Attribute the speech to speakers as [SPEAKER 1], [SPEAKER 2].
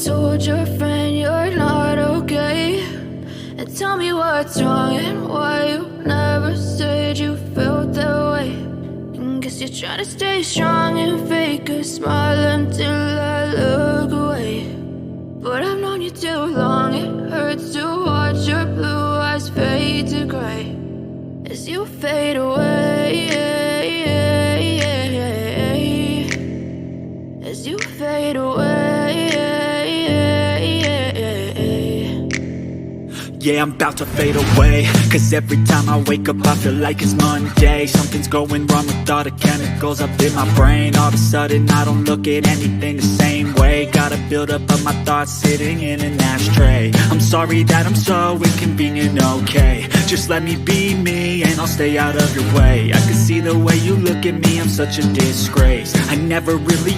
[SPEAKER 1] told your friend you're not okay? And tell me what's wrong and why you never said you felt that way. And guess you're trying to stay strong and fake a smile until I look away. But I've known you too long, it hurts to watch your blue eyes fade to gray as you fade away, as you fade away.
[SPEAKER 2] Yeah, I'm about to fade away, 'cause every time I wake up I feel like it's Monday. Something's going wrong with all the chemicals up in my brain. All of a sudden I don't look at anything the same way. Gotta build up of my thoughts sitting in an ashtray. I'm sorry that I'm so inconvenient, okay? Just let me be me and I'll stay out of your way. I can see the way you look at me, I'm such a disgrace. I never really